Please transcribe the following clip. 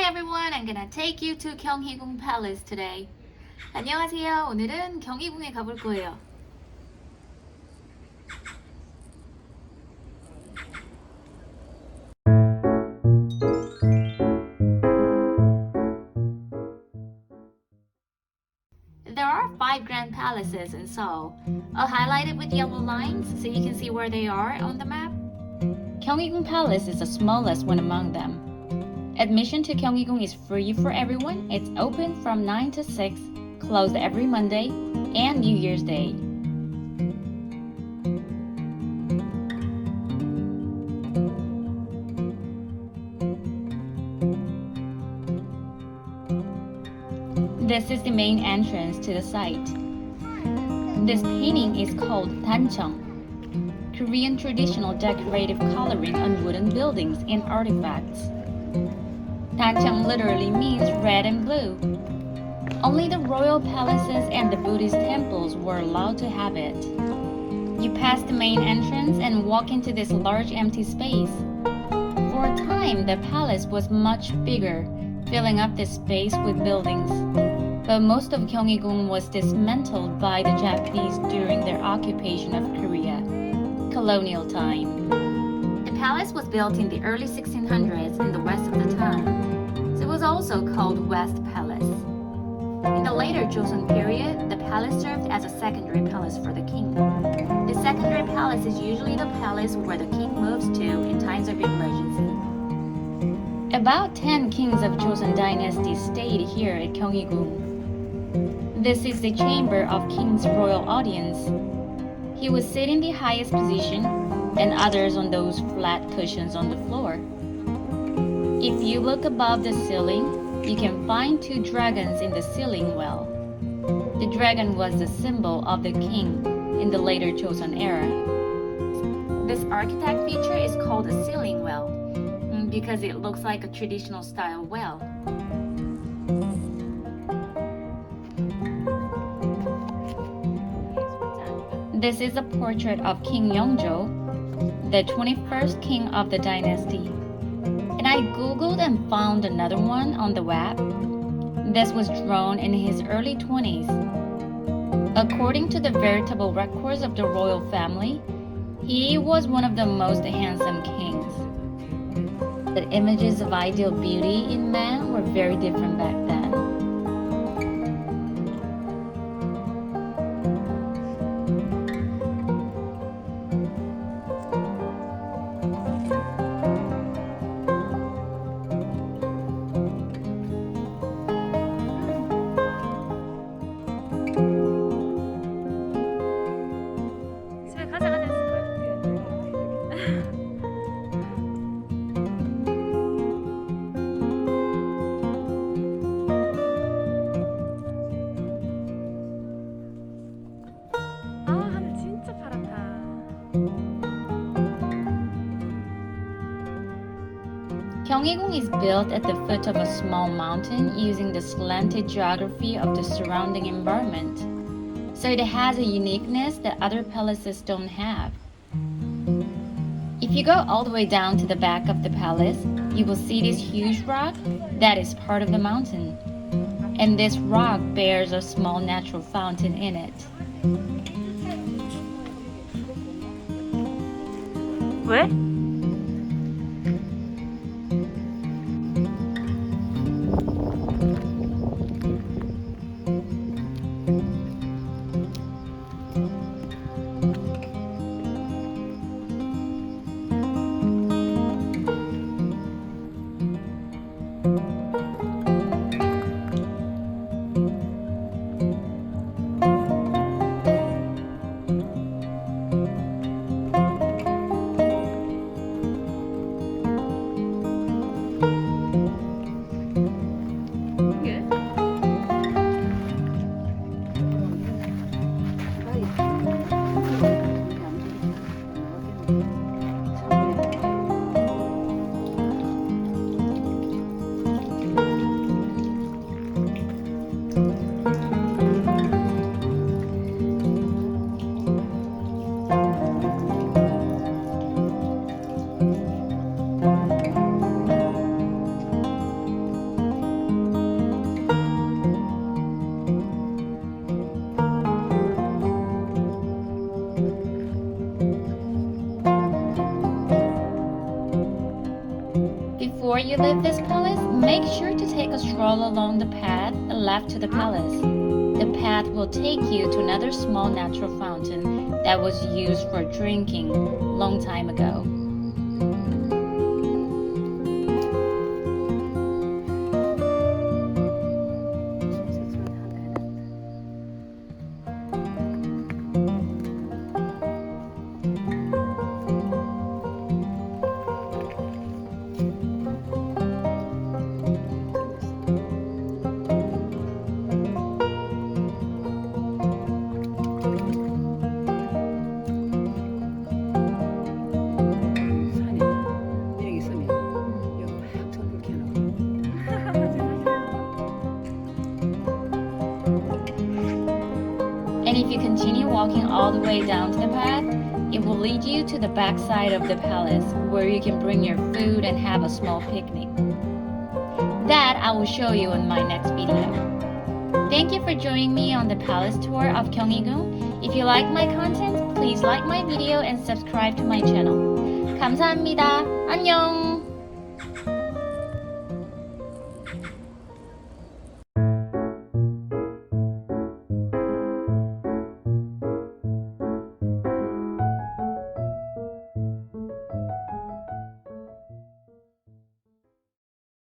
everyone, I'm gonna take you to Gyeonghuigung Palace today. 안녕하세요. 오늘은 경희궁에 가볼 거예요. There are 5 grand palaces in Seoul. I'll highlight it with yellow lines so you can see where they are on the map. Gyeonghuigung Palace is the smallest one among them. Admission to Gyeonghuigung is free for everyone. It's open from 9 to 6, closed every Monday and New Year's Day. This is the main entrance to the site. This painting is called dancheong, Korean traditional decorative coloring on wooden buildings and artifacts. Dancheong literally means red and blue. Only the royal palaces and the Buddhist temples were allowed to have it. You pass the main entrance and walk into this large empty space. For a time, the palace was much bigger, filling up this space with buildings. But most of Gyeonghuigung was dismantled by the Japanese during their occupation of Korea, colonial time. The palace was built in the early 1600s in the west of the town, so it was also called West Palace. In the later Joseon period, the palace served as a secondary palace for the king. The secondary palace is usually the palace where the king moves to in times of emergency. About 10 kings of Joseon dynasty stayed here at Gyeonghuigung. This is the chamber of king's royal audience. He would sit in the highest position, and others on those flat cushions on the floor. If you look above the ceiling, you can find 2 dragons in the ceiling well. The dragon was the symbol of the king in the later Joseon era. This architect feature is called a ceiling well because it looks like a traditional style well. This is a portrait of King Yeongjo, the 21st king of the dynasty. And I googled and found another one on the web. This was drawn in his early 20s. According to the veritable records of the royal family, he was one of the most handsome kings. The images of ideal beauty in men were very different back then. Gyeonghuigung is built at the foot of a small mountain using the slanted geography of the surrounding environment, so it has a uniqueness that other palaces don't have. If you go all the way down to the back of the palace, you will see this huge rock that is part of the mountain, and this rock bears a small natural fountain in it. 왜? before you leave this palace, make sure to take a stroll along the path left to the palace. The path will take you to another small natural fountain that was used for drinking long time ago. And if you continue walking all the way down to the path, it will lead you to the back side of the palace where you can bring your food and have a small picnic. That I will show you in my next video. Thank you for joining me on the palace tour of Gyeonghuigung. If you like my content, please like my video and subscribe to my channel. 감사합니다. 안녕!